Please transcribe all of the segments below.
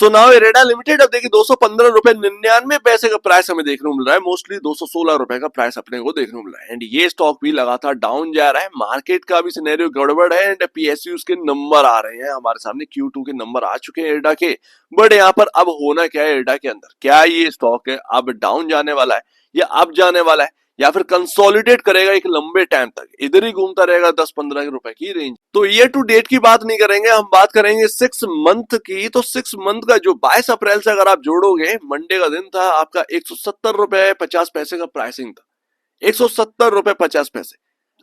So now IREDA limited अब देखिए 215 रुपए 99 पैसे का प्राइस हमें देखने को मिल रहा है, मोस्टली 216 रुपए का प्राइस अपने को देखने को मिल रहा है। एंड ये स्टॉक भी लगातार डाउन जा रहा है, मार्केट का भी सिनेरियो गड़बड़ है एंड पीएसयूज के नंबर आ रहे हैं हमारे सामने, Q2 के नंबर आ चुके हैं इरेडा के। बट यहाँ पर अब होना क्या है इरेडा के अंदर, क्या ये स्टॉक है अब डाउन जाने वाला है या अब जाने वाला है या फिर कंसोलिडेट करेगा एक लंबे टाइम तक, इधर ही घूमता रहेगा 10-15 रुपए की रेंज। तो ईयर टू डेट की बात नहीं करेंगे, हम बात करेंगे 6 मंथ की। तो 6 मंथ का जो 22 अप्रैल से अगर आप जोड़ोगे, मंडे का दिन था आपका 170 रुपए 50 पैसे का प्राइसिंग था, 170 रुपए 50 पैसे।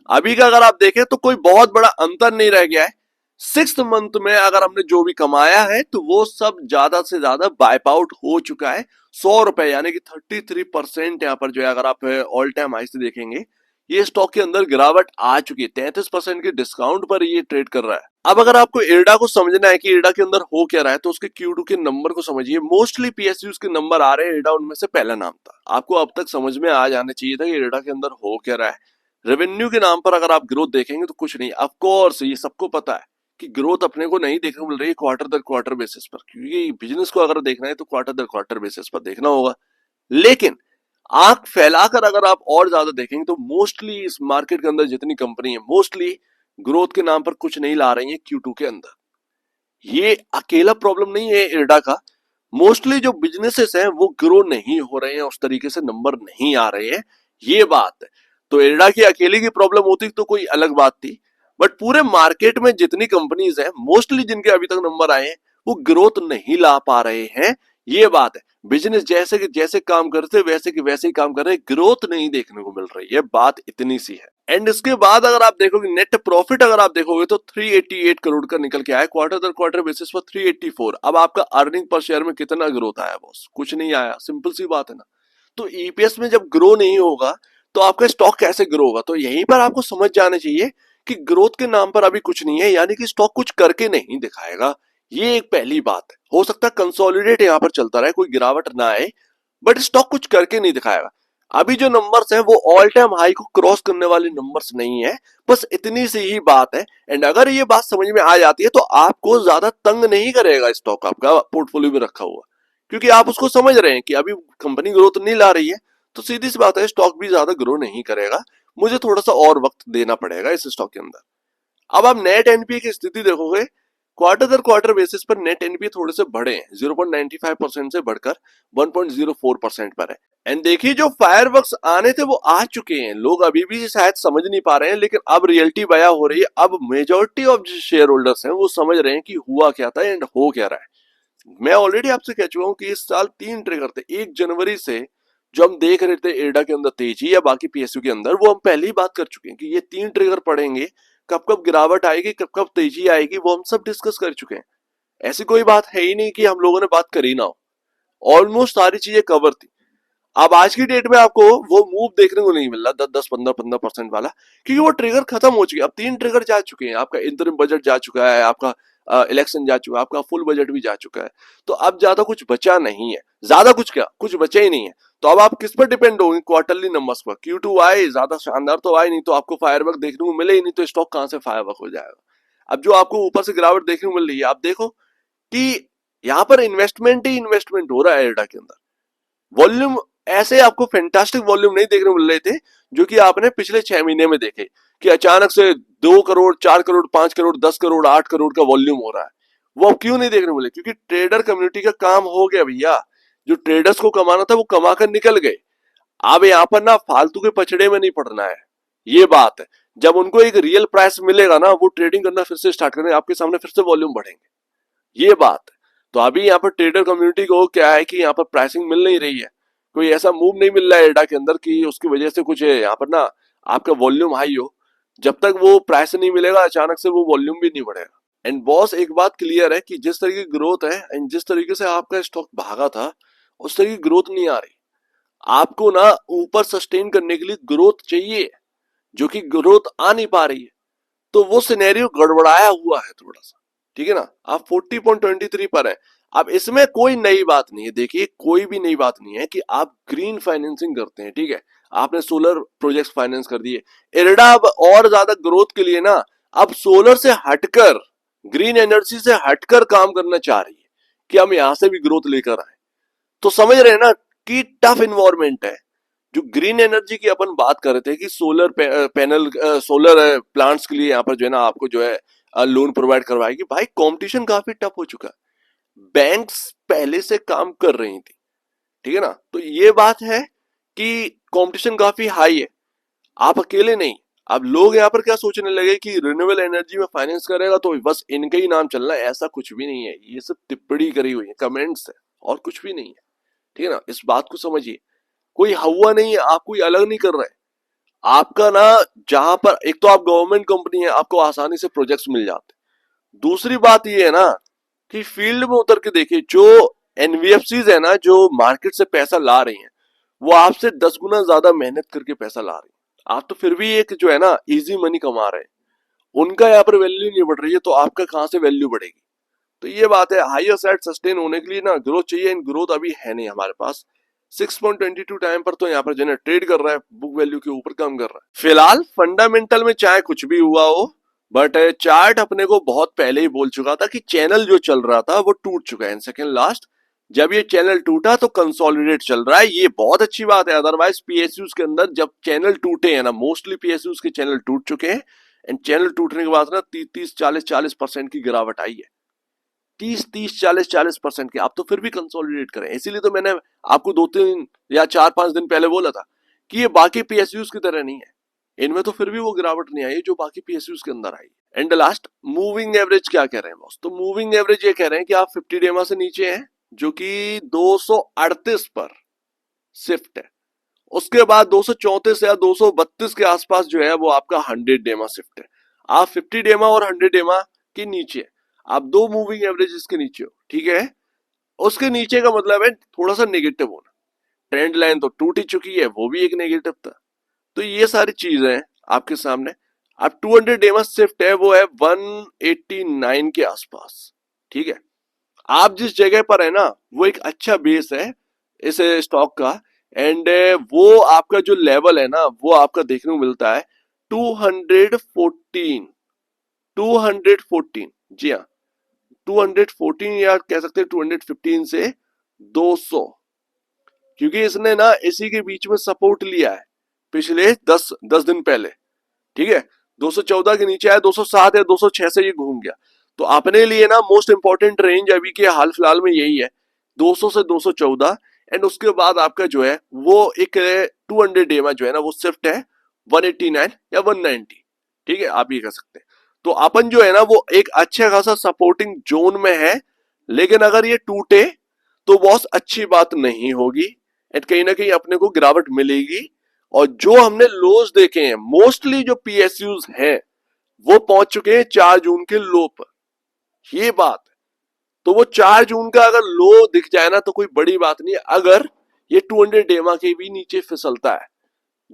अभी का अगर आप देखें तो कोई बहुत बड़ा अंतर नहीं रह गया है। 6 मंथ में अगर हमने जो भी कमाया है तो वो सब ज्यादा से ज्यादा वाइप आउट हो चुका है। 100 रुपए यानी कि 33% यहाँ पर जो है अगर आप ऑल टाइम हाई से देखेंगे, ये स्टॉक के अंदर गिरावट आ चुकी है। 33% के डिस्काउंट पर ये ट्रेड कर रहा है। अब अगर आपको इरडा को समझना है कि इरडा के अंदर हो क्या रहा है, तो उसके Q2 के नंबर को समझिए। मोस्टली पीएसयूज के नंबर आ रहे हैं, इरडा उनमें से पहला नाम था। आपको अब तक समझ में आ जाना चाहिए था कि इरडा के अंदर हो क्या रहा है। रेवेन्यू के नाम पर अगर आप ग्रोथ देखेंगे तो कुछ नहीं, ऑफ कोर्स ये सबको पता है कि ग्रोथ अपने को नहीं देखने को मिल रही है क्वार्टर दर क्वार्टर बेसिस पर, क्योंकि बिजनेस को अगर देखना है तो क्वार्टर दर क्वार्टर बेसिस पर देखना होगा। लेकिन आंख फैलाकर अगर आप और ज्यादा देखेंगे तो मोस्टली इस मार्केट के अंदर जितनी कंपनी है, मोस्टली ग्रोथ के नाम पर कुछ नहीं ला रही है Q2 के अंदर। ये अकेला प्रॉब्लम नहीं है इरडा का, मोस्टली जो बिजनेसेस हैं वो ग्रो नहीं हो रहे हैं, उस तरीके से नंबर नहीं आ रहे हैं, ये बात है। तो इरडा की अकेले की प्रॉब्लम होती तो कोई अलग बात थी, बट पूरे मार्केट में जितनी कंपनीज हैं, मोस्टली जिनके अभी तक नंबर आए हैं, वो ग्रोथ नहीं ला पा रहे हैं, ये बात है। बिजनेस जैसे कि जैसे काम करते वैसे कि वैसे ही काम कर रहे हैं, ग्रोथ नहीं देखने को मिल रही है, बात इतनी सी है। एंड इसके बाद अगर आप देखोगे नेट प्रॉफिट अगर आप देखोगे तो 388 करोड़ का निकल के आया, क्वार्टर दर क्वार्टर बेसिस पर 384। अब आपका अर्निंग पर शेयर में कितना ग्रोथ आया बॉस? कुछ नहीं आया, सिंपल सी बात है ना। तो ईपीएस में जब ग्रो नहीं होगा तो आपका स्टॉक कैसे ग्रो होगा? तो यहीं पर आपको समझ जाना चाहिए कि ग्रोथ के नाम पर अभी कुछ नहीं है, यानी कि स्टॉक कुछ करके नहीं दिखाएगा। ये एक पहली बात है। हो सकता है कंसोलिडेट यहां पर चलता रहे, कोई गिरावट ना आए, बट स्टॉक कुछ करके नहीं दिखाएगा। अभी जो नंबर्स हैं वो ऑल टाइम हाई को क्रॉस करने वाले नंबर्स नहीं है, बस इतनी सी ही बात है। एंड अगर ये बात समझ में आ जाती है तो आपको ज्यादा तंग नहीं करेगा स्टॉक आपका पोर्टफोलियो में रखा हुआ, क्योंकि आप उसको समझ रहे हैं कि अभी कंपनी ग्रोथ नहीं ला रही है, तो सीधी सी बात है स्टॉक भी ज्यादा ग्रो नहीं करेगा, मुझे थोड़ा सा और वक्त देना पड़ेगा इस स्टॉक के अंदर। अब आप नेट एनपीए की स्थिति देखोगे, क्वार्टर दर क्वार्टर बेसिस पर नेट एनपीए थोड़े से बढ़े हैं, 0.95% से बढ़कर 1.04% पर है। एंड देखिए जो फायरवर्क्स आने थे वो आ चुके हैं, लोग अभी भी शायद समझ नहीं पा रहे हैं, लेकिन अब रियलिटी बया हो रही है। अब मेजोरिटी ऑफ जो शेयर होल्डर्स हैं वो समझ रहे हैं कि हुआ क्या था एंड हो क्या रहा है। मैं ऑलरेडी आपसे कह चुका हूं कि इस साल 3 ट्रिगर थे। 1 जनवरी से जो हम देख रहे थे इरडा के अंदर तेजी या बाकी पीएसयू के अंदर, वो हम पहले ही बात कर चुके हैं कि ये 3 ट्रिगर पड़ेंगे, कब कब गिरावट आएगी, कब कब तेजी आएगी, वो हम सब डिस्कस कर चुके हैं। ऐसी कोई बात है ही नहीं कि हम लोगों ने बात करी ना हो, ऑलमोस्ट सारी चीजें कवर थी। अब आज की डेट में आपको वो मूव देखने को नहीं मिल रहा 10-15% वाला, क्योंकि वो ट्रिगर खत्म हो चुके हैं। अब 3 ट्रिगर जा चुके हैं, आपका इंटरिम बजट जा चुका है, आपका इलेक्शन जा चुका है, आपका फुल बजट भी जा चुका है, तो अब ज्यादा कुछ बचा नहीं है। ज्यादा कुछ क्या, कुछ बचा ही नहीं है। तो अब आप किस पर डिपेंड होंगे? क्वार्टरली नंबर्स पर। Q2 आए, ज्यादा शानदार तो आए नहीं, तो आपको फायरवर्क देखने को मिले ही नहीं, तो स्टॉक कहां से फायरवर्क हो जाएगा? अब जो आपको ऊपर से गिरावट देखने को मिल रही है, आप देखो कि यहाँ पर इन्वेस्टमेंट ही इन्वेस्टमेंट हो रहा है एयरटा के अंदर। वॉल्यूम ऐसे आपको फैंटास्टिक वॉल्यूम नहीं देखने को मिल रहे थे जो कि आपने पिछले 6 महीने में देखे, कि अचानक से 2 करोड़ 4 करोड़ 5 करोड़ 10 करोड़ 8 करोड़ का वॉल्यूम हो रहा है। वो अब क्यों नहीं देखने को मिले? क्योंकि ट्रेडर कम्युनिटी का काम हो गया भैया। जो ट्रेडर्स को कमाना था वो कमा कर निकल गए। अब यहाँ पर ना फालतू के पचड़े में नहीं पड़ना है, ये बात है। जब उनको एक रियल प्राइस मिलेगा ना, वो ट्रेडिंग करना फिर से स्टार्ट करेंगे, आपके सामने फिर से वॉल्यूम बढ़ेंगे, ये बात है। तो अभी यहाँ पर ट्रेडर कम्युनिटी को क्या है कि यहाँ पर प्राइसिंग मिल नहीं रही है, कोई ऐसा मूव नहीं मिल रहा है एडा के अंदर कि उसकी वजह से कुछ यहाँ पर ना आपका वॉल्यूम हाई हो। जब तक वो प्राइस नहीं मिलेगा, अचानक से वो वॉल्यूम भी नहीं बढ़ेगा। एंड बॉस एक बात क्लियर है कि जिस तरीके की ग्रोथ है एंड जिस तरीके से आपका स्टॉक भागा था, उस तरीके की ग्रोथ नहीं आ रही। आपको ना ऊपर सस्टेन करने के लिए ग्रोथ चाहिए, जो कि ग्रोथ आ नहीं पा रही है। तो वो सिनेरियो गड़बड़ाया हुआ है थोड़ा सा, ठीक है ना। आप 40.23 पर है। अब इसमें कोई नई बात नहीं है, देखिए कोई भी नई बात नहीं है कि आप ग्रीन फाइनेंसिंग करते हैं, ठीक है, आपने सोलर प्रोजेक्ट फाइनेंस कर दिए। इरडा अब और ज्यादा ग्रोथ के लिए ना अब सोलर से हटकर, ग्रीन एनर्जी से हटकर काम करना चाह रही है, कि हम यहां से भी ग्रोथ लेकर आए। तो समझ रहे हैं ना कि टफ इन्वायरमेंट है। जो ग्रीन एनर्जी की अपन बात कर रहे थे कि सोलर पैनल, सोलर प्लांट्स के लिए यहाँ पर जो है ना आपको जो है लोन प्रोवाइड करवाएगी। भाई कंपटीशन काफी टफ हो चुका है, बैंक्स पहले से काम कर रही थी, ठीक है ना। तो ये बात है कि कंपटीशन काफी हाई है, आप अकेले नहीं। अब लोग यहाँ पर क्या सोचने लगे कि रिन्यूएबल एनर्जी में फाइनेंस करेगा तो बस इनका ही नाम चलना है, ऐसा कुछ भी नहीं है। ये सब टिप्पणी करी हुई है, कमेंट्स है, और कुछ भी नहीं है, ठीक है ना। इस बात को समझिए, कोई हवा नहीं है, आप कोई अलग नहीं कर रहे हैं। आपका ना, जहां पर एक तो आप गवर्नमेंट कंपनी है, आपको आसानी से प्रोजेक्ट्स मिल जाते हैं। दूसरी बात ये है ना कि फील्ड में उतर के देखिए, जो एनबीएफसीज है ना, जो मार्केट से पैसा ला रही हैं, वो आपसे 10 गुना ज्यादा मेहनत करके पैसा ला रही है। आप तो फिर भी एक जो है ना इजी मनी कमा रहे हैं, उनका यहाँ पर वैल्यू नहीं बढ़ रही है, तो आपका कहाँ से वैल्यू बढ़ेगी। तो ये बात है, हायर साइड सस्टेन होने के लिए ना ग्रोथ चाहिए, इन ग्रोथ अभी है नहीं हमारे पास। 6.22 टाइम पर तो यहाँ पर जो है ट्रेड कर रहा है, बुक वैल्यू के ऊपर काम कर रहा है फिलहाल। फंडामेंटल में चाहे कुछ भी हुआ हो, बट चार्ट अपने को बहुत पहले ही बोल चुका था कि चैनल जो चल रहा था वो टूट चुका है। सेकंड लास्ट जब ये चैनल टूटा तो कंसोलिडेट चल रहा है, ये बहुत अच्छी बात है। अदरवाइज पीएसयूज के अंदर जब चैनल टूटे हैं ना, मोस्टली पीएसयूज के चैनल टूट चुके हैं, एंड चैनल टूटने के बाद ना 30-40% की गिरावट आई है। 30-40% की। आप तो फिर भी कंसोलिडेट करें, इसीलिए तो मैंने आपको 2-3 या 4-5 दिन पहले बोला था कि ये बाकी पीएसयूज की तरह नहीं है, इनमें तो फिर भी वो गिरावट नहीं आई जो बाकी पीएसयूज के अंदर आई। एंड लास्ट, मूविंग एवरेज क्या कह रहे हैं बॉस? तो मूविंग एवरेज ये कह रहे हैं कि आप 50 डेमा से नीचे हैं, जो कि 238 पर शिफ्ट है। उसके बाद 234 या 232 के आसपास जो है वो आपका 100 डेमा शिफ्ट है। आप 50 डेमा और 100 डेमा के नीचे, आप दो मूविंग एवरेजेस के नीचे हो, ठीक है। उसके नीचे का मतलब है थोड़ा सा नेगेटिव होना। ट्रेंड लाइन तो टूट ही चुकी है, वो भी एक नेगेटिव था। तो ये सारी चीजें हैं आपके सामने। अब 200 डेमा शिफ्ट है, वो है 189 के आसपास, ठीक है। आप जिस जगह पर है ना, वो एक अच्छा बेस है इस स्टॉक का। एंड वो आपका जो लेवल है ना, वो आपका देखने को मिलता है 214। 214, जी हाँ, 214 या कह सकते हैं 215 से 200, क्योंकि इसने ना इसी के बीच में सपोर्ट लिया है पिछले 10 दिन पहले, ठीक है। 214 के नीचे आया, 207 या 206 से ये घूम गया। तो अपने लिए ना मोस्ट इंपॉर्टेंट रेंज अभी के हाल फिलहाल में यही है, 200 से 214। एंड उसके बाद आपका जो है वो एक 200 डे में जो है ना वो शिफ्ट है 189 या 190, ठीक है, आप ये कह सकते हैं। तो अपन जो है ना वो एक अच्छा खासा सपोर्टिंग जोन में है, लेकिन अगर ये टूटे तो बहुत अच्छी बात नहीं होगी, एंड कहीं ना कहीं अपने को गिरावट मिलेगी। और जो हमने लोज देखे हैं, मोस्टली जो पीएसयूज हैं वो पहुंच चुके हैं 4 जून के लो पर, ये बात है। तो वो 4 जून का अगर लो दिख जाए ना तो कोई बड़ी बात नहीं है, अगर ये 200 डेमा के भी नीचे फिसलता है,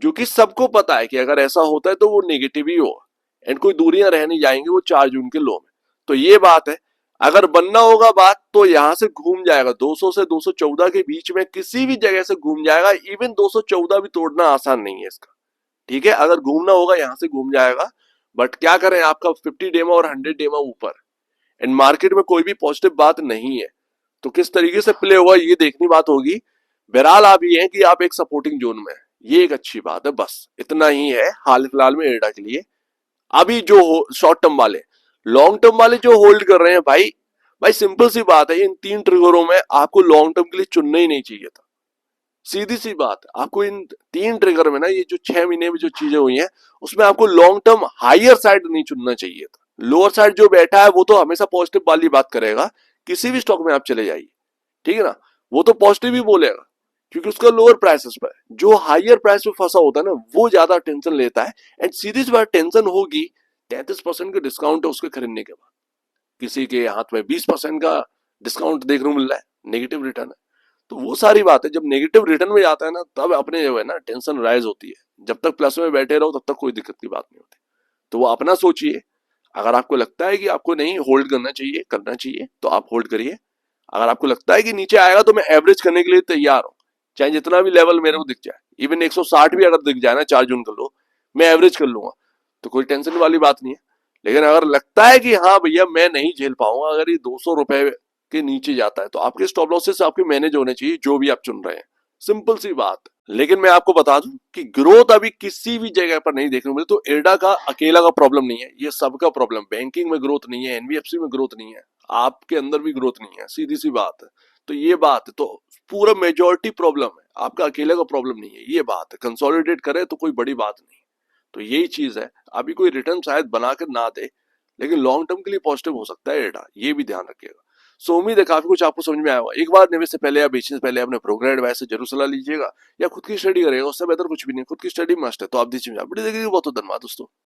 जो कि सबको पता है कि अगर ऐसा होता है तो वो नेगेटिव ही होगा, एंड कोई दूरियां रह नहीं जाएंगी वो 4 जून के लो में। तो ये बात है, अगर बनना होगा बात तो यहां से घूम जाएगा 200 से 214 के बीच में, किसी भी जगह से घूम जाएगा। इवन 214 भी तोड़ना आसान नहीं है इसका, ठीक है। अगर घूमना होगा यहां से घूम जाएगा, बट क्या करें, आपका 50 डेमा और 100 डेमा ऊपर, एंड मार्केट में कोई भी पॉजिटिव बात नहीं है, तो किस तरीके से प्ले हुआ ये देखनी बात होगी। बहरहाल आप ये है कि आप एक सपोर्टिंग जोन में है, ये एक अच्छी बात है। बस इतना ही है हाल फिलहाल में एडा के लिए। अभी जो शॉर्ट टर्म वाले, लॉन्ग टर्म वाले जो होल्ड कर रहे हैं, भाई भाई सिंपल सी बात है, इन 3 ट्रिगरों में आपको लॉन्ग टर्म के लिए चुनना ही नहीं चाहिए था। सीधी सी बात, आपको इन 3 ट्रिगर में ना, ये जो 6 महीने में जो चीजें हुई हैं, उसमें आपको लॉन्ग टर्म हायर साइड नहीं चुनना चाहिए था। लोअर साइड जो बैठा है वो तो हमेशा पॉजिटिव वाली बात करेगा, किसी भी स्टॉक में आप चले जाइए, ठीक है ना, वो तो पॉजिटिव ही बोलेगा, क्योंकि उसका लोअर प्राइसेस पर है। जो हायर प्राइस पे फंसा होता है ना, वो ज्यादा टेंशन लेता है। एंड सीधी सी बात, टेंशन होगी 33% का डिस्काउंट है उसके खरीदने के बाद, किसी के हाथ में 20% का डिस्काउंट देखने को मिल रहा है, नेगेटिव रिटर्न है। तो वो सारी बात है, जब नेगेटिव रिटर्न में जाता है ना, तब अपने जो है ना टेंशन राइज होती है। जब तक प्लस में बैठे रहो तब तक कोई दिक्कत की बात नहीं होती। तो वो अपना सोचिए, अगर आपको लगता है कि आपको नहीं होल्ड करना चाहिए तो आप होल्ड करिए। अगर आपको लगता है कि नीचे आएगा तो मैं एवरेज करने के लिए तैयार हूं, चाहे जितना भी लेवल मेरे को दिख जाए, इवन 160 भी अगर दिख जाए ना 4 जून का लो, मैं एवरेज कर लूंगा, तो कोई टेंशन वाली बात नहीं है। लेकिन अगर लगता है कि हाँ भैया मैं नहीं झेल पाऊंगा, अगर ये 200 रुपए के नीचे जाता है, तो आपके स्टॉप लॉसेस आपके मैनेज होने चाहिए जो भी आप चुन रहे हैं, सिंपल सी बात। लेकिन मैं आपको बता दूं कि ग्रोथ अभी किसी भी जगह पर नहीं देखने को मिली, तो एडा का अकेला का प्रॉब्लम नहीं है, ये सबका प्रॉब्लम। बैंकिंग में ग्रोथ नहीं है, एनबीएफसी में ग्रोथ नहीं है, आपके अंदर भी ग्रोथ नहीं है, सीधी सी बात है। तो ये बात है, तो पूरा मेजोरिटी प्रॉब्लम है, आपका अकेले का प्रॉब्लम नहीं है, ये बात है। कंसोलिडेट करे तो कोई बड़ी बात नहीं। तो यही चीज है, अभी कोई रिटर्न शायद बनाकर ना दे, लेकिन लॉन्ग टर्म के लिए पॉजिटिव हो सकता है एडा, ये भी ध्यान रखिएगा। सो उम्मीद है काफी कुछ आपको समझ में आया होगा। एक बार निवेश से पहले या बेचने से पहले अपने ब्रोकर एडवाइस से जरूर सलाह लीजिएगा, या खुद की स्टडी करेगा, उससे बेहतर कुछ भी नहीं। खुद की स्टडी मस्ट है, तो आप दीजिए वीडियो देखिए। बहुत बहुत धन्यवाद दोस्तों।